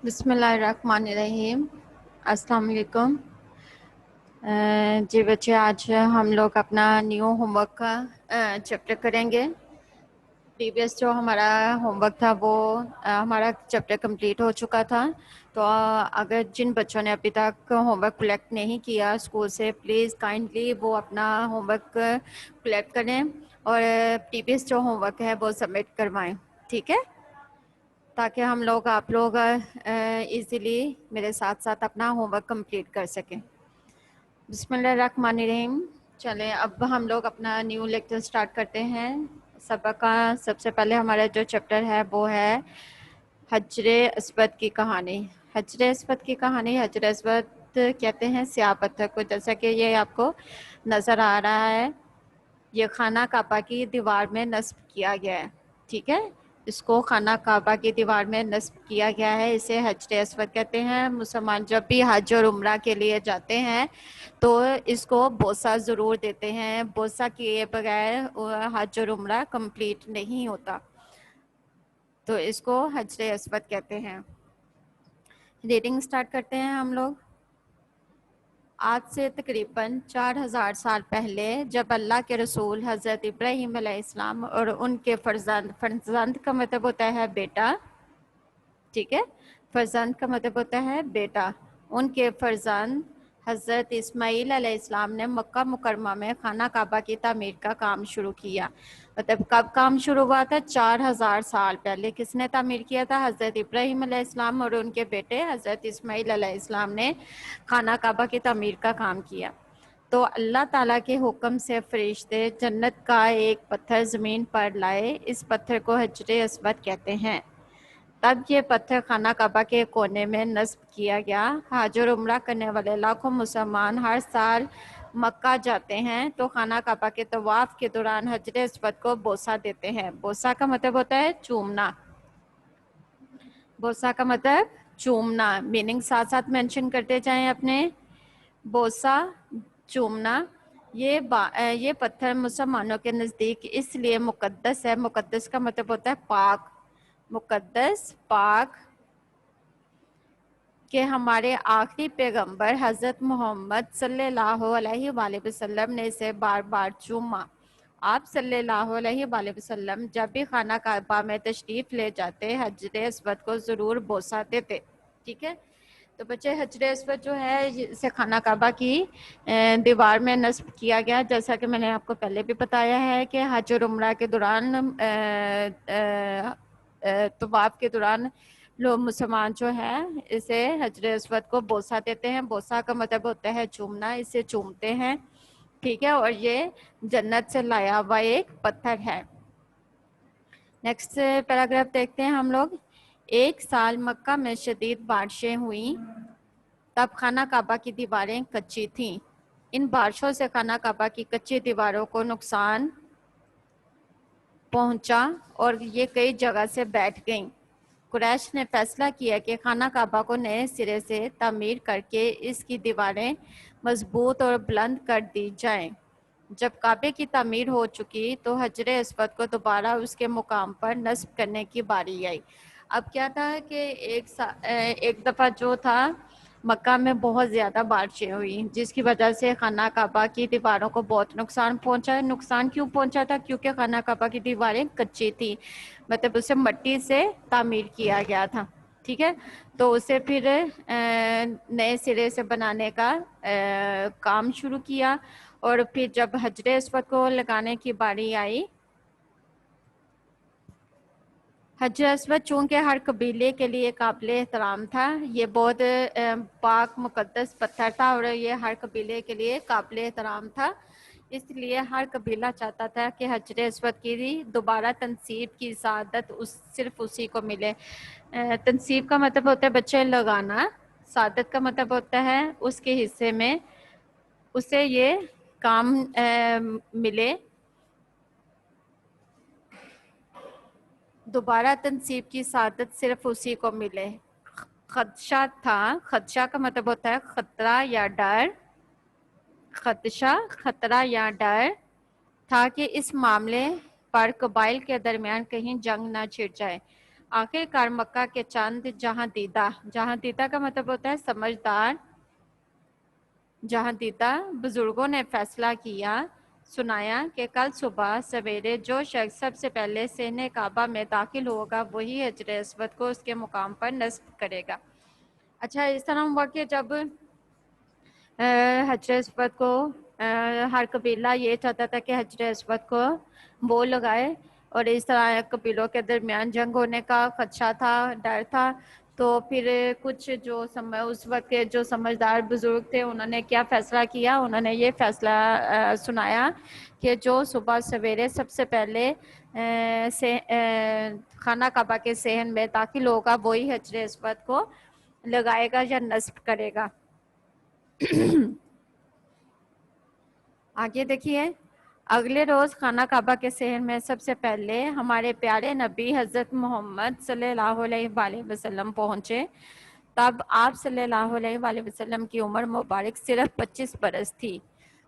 بسم اللہ الرحمن الرحیم۔ السلام علیکم۔ جی بچے، آج ہم لوگ اپنا نیو ہوم ورک کا چیپٹر کریں گے۔ پریویس جو ہمارا ہوم ورک تھا وہ ہمارا چیپٹر کمپلیٹ ہو چکا تھا، تو اگر جن بچوں نے ابھی تک ہوم ورک کلیکٹ نہیں کیا اسکول سے، پلیز کائنڈلی وہ اپنا ہوم ورک کلیکٹ کریں اور پریویس جو ہوم ورک ہے وہ سبمٹ کروائیں، ٹھیک ہے، تاکہ ہم لوگ آپ لوگ ایزیلی میرے ساتھ ساتھ اپنا ہوم ورک کمپلیٹ کر سکیں۔ بسم اللہ الرحمن الرحیم۔ چلیں اب ہم لوگ اپنا نیو لیکچر سٹارٹ کرتے ہیں۔ سبق کا سب سے پہلے ہمارا جو چیپٹر ہے وہ ہے حجر اسود کی کہانی۔ حجر اسود کی کہانی، حجر اسود کہتے ہیں سیاہ پتھر کو، جیسا کہ یہ آپ کو نظر آ رہا ہے، یہ خانہ کعبہ کی دیوار میں نصب کیا گیا ہے، ٹھیک ہے، اس کو خانہ کعبہ کی دیوار میں نصب کیا گیا ہے، اسے حجر اسود کہتے ہیں۔ مسلمان جب بھی حج اور عمرہ کے لیے جاتے ہیں تو اس کو بوسہ ضرور دیتے ہیں، بوسہ کیے بغیر حج اور عمرہ کمپلیٹ نہیں ہوتا، تو اس کو حجر اسود کہتے ہیں۔ ریڈنگ سٹارٹ کرتے ہیں ہم لوگ۔ آج سے تقریباً 4000 سال پہلے جب اللہ کے رسول حضرت ابراہیم علیہ السلام اور ان کے فرزند کا مطلب ہوتا ہے بیٹا، ٹھیک ہے، فرزند کا مطلب ہوتا ہے بیٹا، ان کے فرزند حضرت اسماعیل علیہ السلام نے مکہ مکرمہ میں خانہ کعبہ کی تعمیر کا کام شروع کیا۔ مطلب کب کام شروع ہوا تھا؟ 4000 سال پہلے۔ کس نے تعمیر کیا تھا؟ حضرت ابراہیم علیہ السلام اور ان کے بیٹے حضرت اسماعیل علیہ السلام نے خانہ کعبہ کی تعمیر کا کام کیا۔ تو اللہ تعالیٰ کے حکم سے فرشتے جنت کا ایک پتھر زمین پر لائے، اس پتھر کو حجر اسود کہتے ہیں۔ تب یہ پتھر خانہ کعبہ کے کونے میں نصب کیا گیا۔ حج اور عمرہ کرنے والے لاکھوں مسلمان ہر سال مکہ جاتے ہیں تو خانہ کعبہ کے طواف کے دوران حجر اسود کو بوسہ دیتے ہیں۔ بوسہ کا مطلب ہوتا ہے چومنا، بوسہ کا مطلب چومنا، میننگ ساتھ ساتھ مینشن کرتے جائیں اپنے۔ بوسہ، چومنا، یہ پتھر مسلمانوں کے نزدیک اس لیے مقدس ہے، مقدس کا مطلب ہوتا ہے پاک، مقدس، پاک، کہ ہمارے آخری پیغمبر حضرت محمد صلی اللہ علیہ وآلہ وسلم نے اسے بار بار چوما۔ آپ صلی اللہ علیہ وآلہ وسلم جب بھی خانہ کعبہ میں تشریف لے جاتے حجر اسود کو ضرور بوسہ دیتے، ٹھیک ہے۔ تو بچے حجر اسود جو ہے اسے خانہ کعبہ کی دیوار میں نصب کیا گیا، جیسا کہ میں نے آپ کو پہلے بھی بتایا ہے کہ حج اور عمرہ کے دوران طواف کے دوران لوگ مسلمان جو ہے اسے حجر اسود کو بوسہ دیتے ہیں۔ بوسہ کا مطلب ہوتا ہے چومنا، اسے چومتے ہیں، ٹھیک ہے، اور یہ جنت سے لایا ہوا ایک پتھر ہے۔ نیکسٹ پیراگراف دیکھتے ہیں ہم لوگ۔ ایک سال مکہ میں شدید بارشیں ہوئیں، تب خانہ کعبہ کی دیواریں کچی تھیں۔ ان بارشوں سے خانہ کعبہ کی کچی دیواروں کو نقصان پہنچا اور یہ کئی جگہ سے بیٹھ گئیں۔ قریش نے فیصلہ کیا کہ خانہ کعبہ کو نئے سرے سے تعمیر کر کے اس کی دیواریں مضبوط اور بلند کر دی جائیں۔ جب کعبے کی تعمیر ہو چکی تو حجر اسود کو دوبارہ اس کے مقام پر نصب کرنے کی باری آئی۔ اب کیا تھا کہ ایک دفعہ جو تھا مکہ میں بہت زیادہ بارشیں ہوئی، جس کی وجہ سے خانہ کعبہ کی دیواروں کو بہت نقصان پہنچا۔ نقصان کیوں پہنچا تھا؟ کیونکہ خانہ کعبہ کی دیواریں کچی تھی، مطلب اسے مٹی سے تعمیر کیا گیا تھا، ٹھیک ہے، تو اسے پھر نئے سرے سے بنانے کا کام شروع کیا، اور پھر جب حجر اسود کو لگانے کی باری آئی، حجر اسود چونکہ ہر قبیلے کے لیے قابل احترام تھا، یہ بہت پاک مقدس پتھر تھا اور یہ ہر قبیلے کے لیے قابل احترام تھا، اس لیے ہر قبیلہ چاہتا تھا کہ حجر اسود کی دوبارہ تنصیب کی سعادت صرف اسی کو ملے۔ تنصیب کا مطلب ہوتا ہے بچے لگانا، سعادت کا مطلب ہوتا ہے اس کے حصے میں اسے یہ کام ملے، دوبارہ تنصیب کی سعادت صرف اسی کو ملے۔ خدشہ تھا، خدشہ کا مطلب ہوتا ہے خطرہ یا ڈر، خدشہ، خطرہ یا ڈر تھا کہ اس معاملے پر قبائل کے درمیان کہیں جنگ نہ چھڑ جائے۔ آخر کار مکہ کے چاند جہاں دیدہ کا مطلب ہوتا ہے سمجھدار، جہاں دیدہ بزرگوں نے فیصلہ کیا، سنایا کہ کل صبح سویرے جو شخص سب سے پہلے صحن کعبہ میں داخل ہوگا وہی حجر اسود کو اس کے مقام پر نصب کرے گا۔ اچھا، اس طرح ہوا کہ جب حجر اسود کو ہر قبیلہ یہ چاہتا تھا کہ حجر اسود کو وہ لگائے، اور اس طرح قبیلوں کے درمیان جنگ ہونے کا خدشہ تھا، ڈر تھا، تو پھر کچھ جو اس وقت کے جو سمجھدار بزرگ تھے انہوں نے کیا فیصلہ کیا، انہوں نے یہ فیصلہ سنایا کہ جو صبح سویرے سب سے پہلے خانہ کعبہ کے صحن میں داخل ہوگا وہی حجر اسود کو لگائے گا یا نصب کرے گا۔ آگے دیکھیے، اگلے روز خانہ کعبہ کے صحن میں سب سے پہلے ہمارے پیارے نبی حضرت محمد صلی اللہ علیہ وآلہ وسلم پہنچے۔ تب آپ صلی اللہ علیہ وآلہ وسلم کی عمر مبارک صرف 25 برس تھی،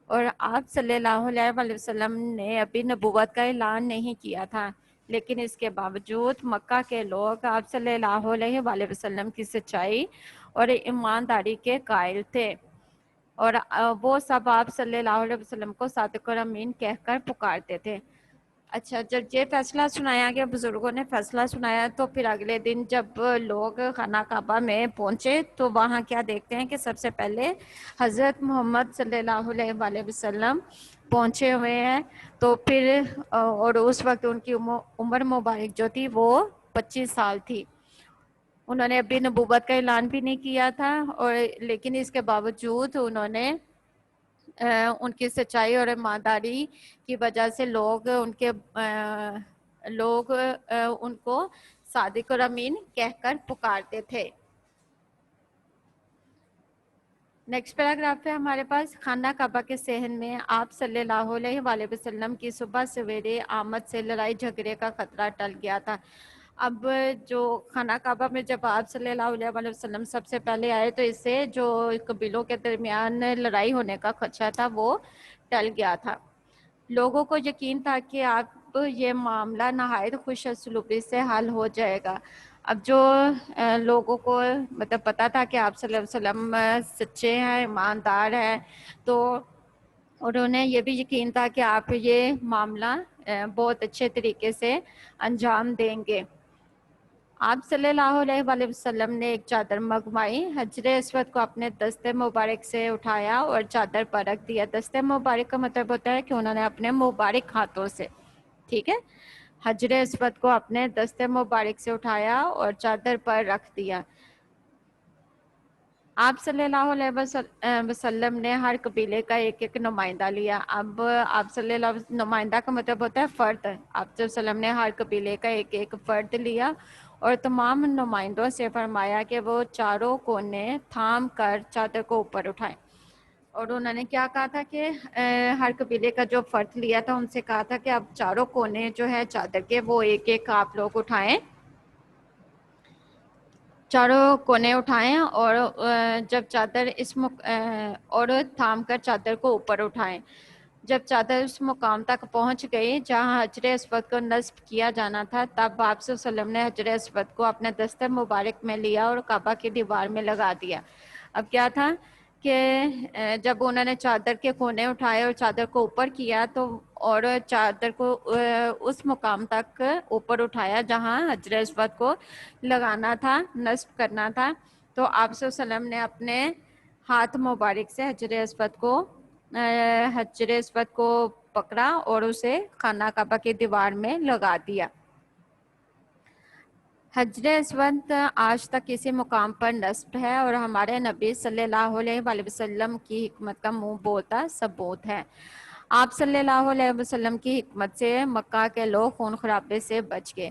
اور آپ صلی اللہ علیہ وآلہ وسلم نے ابھی نبوت کا اعلان نہیں کیا تھا، لیکن اس کے باوجود مکہ کے لوگ آپ صلی اللہ علیہ وآلہ وسلم کی سچائی اور ایمانداری کے قائل تھے، اور وہ سب آپ صلی اللہ علیہ وسلم کو صادق اور امین کہہ کر پکارتے تھے۔ اچھا، جب یہ فیصلہ سنایا گیا، بزرگوں نے فیصلہ سنایا، تو پھر اگلے دن جب لوگ خانہ کعبہ میں پہنچے تو وہاں کیا دیکھتے ہیں کہ سب سے پہلے حضرت محمد صلی اللہ علیہ وآلہ وسلم پہنچے ہوئے ہیں، تو پھر اور اس وقت ان کی عمر مبارک جو تھی وہ 25 سال تھی۔ انہوں نے ابھی نبوت کا اعلان بھی نہیں کیا تھا، اور لیکن اس کے باوجود انہوں نے ان کی سچائی اور ایمانداری کی وجہ سے لوگ ان کو صادق اور امین کہہ کر پکارتے تھے۔ نیکسٹ پیراگراف ہے ہمارے پاس، خانہ کعبہ کے صحن میں آپ صلی اللہ علیہ وآلہ وسلم کی صبح سویرے آمد سے لڑائی جھگڑے کا خطرہ ٹل گیا تھا۔ اب جو خانہ کعبہ میں جب آپ صلی اللہ علیہ وآلہ وسلم سب سے پہلے آئے تو اس سے جو قبیلوں کے درمیان لڑائی ہونے کا خدشہ تھا وہ ٹل گیا تھا۔ لوگوں کو یقین تھا کہ اب یہ معاملہ نہایت خوش اسلوبی سے حل ہو جائے گا۔ اب جو لوگوں کو مطلب پتا تھا کہ آپ صلی اللہ علیہ وسلم سچے ہیں، ایماندار ہیں، تو اور انہیں یہ بھی یقین تھا کہ آپ یہ معاملہ بہت اچھے طریقے سے انجام دیں گے۔ آپ صلی اللہ علیہ وآلہ وسلم نے ایک چادر منگوائی، حجر اسود کو اپنے دستے مبارک سے اٹھایا اور چادر پر رکھ دیا۔ دستے مبارک کا مطلب ہوتا ہے کہ انہوں نے اپنے مبارک ہاتھوں سے، ٹھیک ہے، حجر اسود کو اپنے دستے مبارک سے اٹھایا اور چادر پر رکھ دیا۔ آپ صلی اللہ علیہ وسلم نے ہر قبیلے کا ایک ایک نمائندہ لیا۔ اب آپ صلی اللہ علیہ وسلم، نمائندہ کا مطلب ہوتا ہے فرد، آپ صلی اللہ علیہ وسلم نے ہر قبیلے کا ایک ایک فرد لیا اور تمام نمائندوں سے فرمایا کہ وہ چاروں کونے تھام کر چادر کو اوپر اٹھائیں۔ اور انہوں نے کیا کہا تھا کہ ہر قبیلے کا جو فرد لیا تھا ان سے کہا تھا کہ اب چاروں کونے جو ہے چادر کے وہ ایک ایک آپ لوگ اٹھائیں، چاروں کونے اٹھائیں، اور جب چادر اور تھام کر چادر کو اوپر اٹھائیں۔ جب چادر اس مقام تک پہنچ گئی جہاں حجر اسود کو نصب کیا جانا تھا، تب آپ صلی اللہ علیہ وسلم نے حجر اسود کو اپنے دستے مبارک میں لیا اور کعبہ کی دیوار میں لگا دیا۔ اب کیا تھا کہ جب انہوں نے چادر کے کونے اٹھائے اور چادر کو اوپر کیا تو اور چادر کو اس مقام تک اوپر اٹھایا جہاں حجر اسود کو لگانا تھا، نصب کرنا تھا، تو آپ صلی اللہ علیہ وسلم نے اپنے ہاتھ مبارک سے حجر اسود کو پکڑا اور اسے خانہ کعبہ کی دیوار میں لگا دیا۔ حجر اسود آج تک کسی مقام پر نصب ہے اور ہمارے نبی صلی اللہ علیہ وآلہ وسلم کی حکمت کا منہ بولتا ثبوت ہے۔ آپ صلی اللہ علیہ وسلم کی حکمت سے مکہ کے لوگ خون خرابے سے بچ گئے۔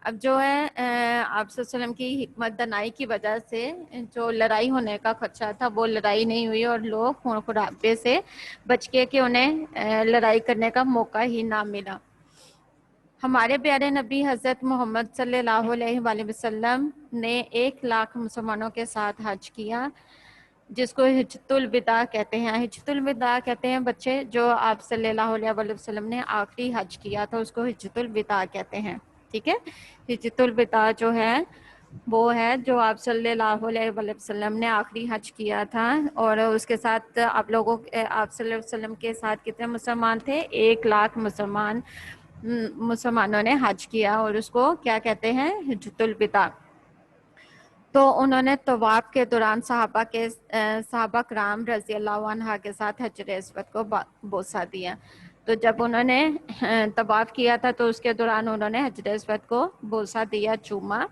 اب جو ہے آپ صلی اللہ علیہ وسلم کی حکمت دانائی کی وجہ سے جو لڑائی ہونے کا خدشہ تھا وہ لڑائی نہیں ہوئی اور لوگ خون خرابے سے بچ گئے کہ انہیں لڑائی کرنے کا موقع ہی نہ ملا۔ ہمارے پیارے نبی حضرت محمد صلی اللہ علیہ وآلہ وسلم نے 1,00,000 مسلمانوں کے ساتھ حج کیا، جس کو حجۃ الوداع کہتے ہیں۔ حجۃ الوداع کہتے ہیں بچے جو آپ صلی اللہ علیہ وآلہ وسلم نے آخری حج کیا تھا، اس کو حجۃ الوداع کہتے ہیں، ٹھیک ہے. حجۃ الوداع جو ہے وہ ہے جو آپ صلی اللہ علیہ وسلم نے آخری حج کیا تھا, اور اس کے ساتھ آپ لوگوں آپ صلی اللہ علیہ وسلم کے ساتھ کتنے مسلمان تھے؟ 1,00,000 مسلمانوں نے حج کیا, اور اس کو کیا کہتے ہیں؟ حجۃ الوداع. تو انہوں نے طواف کے دوران صحابہ کرام رضی اللہ عنہ کے ساتھ حجر اسود کو بوسہ دیا. تو جب انہوں نے طواف کیا تھا تو اس کے دوران انہوں نے حجر اسود کو بوسہ دیا, چوما.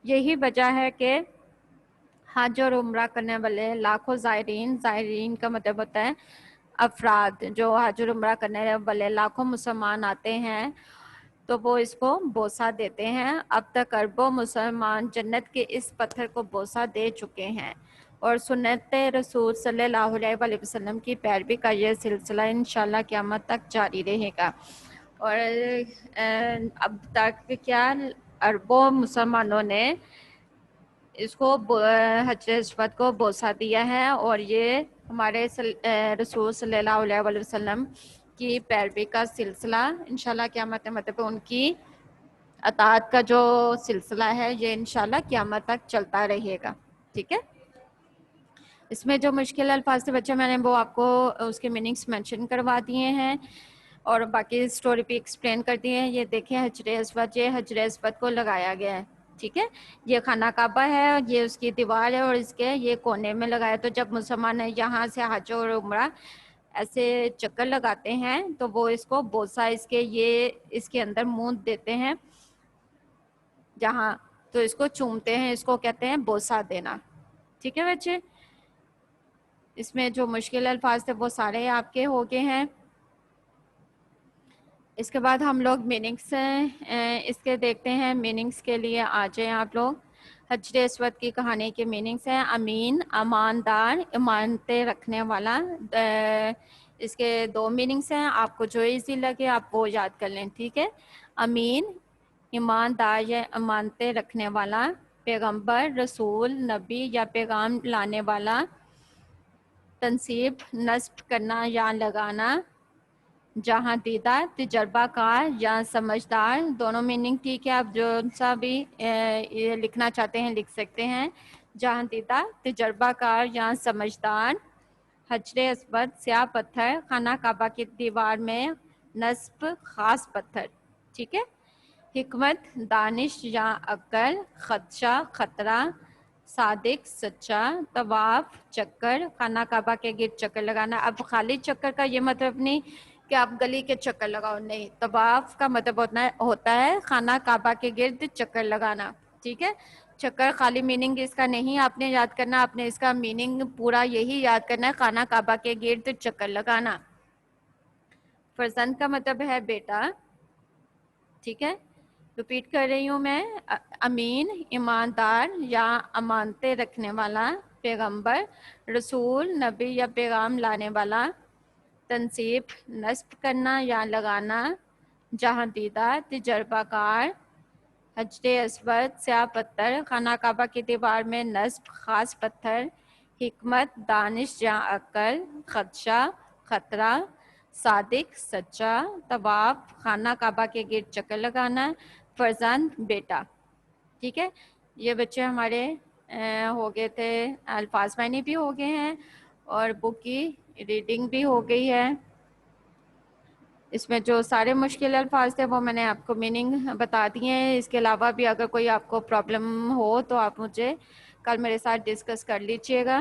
یہی وجہ ہے کہ حج اور عمرہ کرنے والے لاکھوں زائرین کا مطلب ہوتا ہے افراد, جو حج اور عمرہ کرنے والے لاکھوں مسلمان آتے ہیں تو وہ اس کو بوسہ دیتے ہیں. اب تک اربوں مسلمان جنت کے اس پتھر کو بوسہ دے چکے ہیں, اور سنت رسول صلی اللہ علیہ وسلم کی پیروی کا یہ سلسلہ انشاءاللہ قیامت تک جاری رہے گا. اور اب تک کیا اربوں مسلمانوں نے اس کو حجر اسود کو بوسہ دیا ہے, اور یہ ہمارے رسول صلی اللہ علیہ وسلم کی پیروی کا سلسلہ انشاءاللہ قیامت مطلب ان کی اطاعت کا جو سلسلہ ہے یہ انشاءاللہ قیامت تک چلتا رہے گا. ٹھیک ہے. اس میں جو مشکل الفاظ تھے بچے میں نے وہ آپ کو اس کے میننگس مینشن کروا دیے ہیں, اور باقی اسٹوری بھی ایکسپلین کر دی ہے. یہ دیکھیں حجر اسود, یہ حجر اسود کو لگایا گیا ہے. ٹھیک ہے. یہ خانہ کعبہ ہے, یہ اس کی دیوار ہے, اور اس کے یہ کونے میں لگایا. تو جب مسلمان یہاں سے حج اور عمرہ ایسے چکر لگاتے ہیں تو وہ اس کو بوسہ اس کے اندر منہ دیتے ہیں جہاں, تو اس کو چومتے ہیں, اس کو کہتے ہیں بوسہ دینا. ٹھیک ہے بچے. اس میں جو مشکل الفاظ تھے وہ سارے آپ کے ہو گئے ہیں. اس کے بعد ہم لوگ میننگس اس کے دیکھتے ہیں. میننگس کے لیے آ جائیں آپ لوگ. حجر اسود کی کہانی کے میننگس ہیں امین, اماندار, امانتیں رکھنے والا. اس کے 2 میننگس ہیں, آپ کو جو ایزی لگے آپ وہ یاد کر لیں. ٹھیک ہے. امین ایماندار یا امانتیں رکھنے والا, پیغمبر, رسول, نبی یا پیغام لانے والا, تنصیب نصب کرنا یا لگانا, جہاں دیدہ تجربہ کار یا سمجھدار. دونوں میننگ ٹھیک ہے, آپ جو سا بھی یہ لکھنا چاہتے ہیں لکھ سکتے ہیں. جہاں دیدہ تجربہ کار یا سمجھدار. حجر اسود سیاہ پتھر, خانہ کعبہ کی دیوار میں نصب خاص پتھر. ٹھیک ہے. حکمت دانش یا عقل, خدشہ خطرہ, صادق سچا, طواف چکر, خانہ کعبہ کے گرد چکر لگانا. اب خالی چکر کا یہ مطلب نہیں کہ آپ گلی کے چکر لگاؤ, نہیں. طواف کا مطلب ہوتا ہے خانہ کعبہ کے گرد چکر لگانا. ٹھیک ہے. چکر خالی میننگ اس کا نہیں آپ نے یاد کرنا, آپ نے اس کا میننگ پورا یہی یاد کرنا ہے, خانہ کعبہ کے گرد چکر لگانا. فرزند کا مطلب ہے بیٹا. ٹھیک ہے. ریپیٹ کر رہی ہوں میں. امین ایماندار یا امانتیں رکھنے والا, پیغمبر, رسول, نبی یا پیغام لانے والا, تنصیب نصب کرنا یا لگانا, جہاں دیدہ تجربہ کار, حجر اسود سیاہ پتھر, خانہ کعبہ کی دیوار میں نصب خاص پتھر, حکمت دانش یا عقل, خدشہ خطرہ, صادق سچا, طواف خانہ کعبہ کے گرد چکر لگانا, فرزند بیٹا. ٹھیک ہے. یہ بچے ہمارے ہو گئے تھے, الفاظ معنی بھی ہو گئے ہیں اور بک کی ریڈنگ بھی ہو گئی ہے. اس میں جو سارے مشکل الفاظ تھے وہ میں نے آپ کو میننگ بتا دیے ہیں. اس کے علاوہ بھی اگر کوئی آپ کو پرابلم ہو تو آپ مجھے کل میرے ساتھ ڈسکس کر لیجئے گا.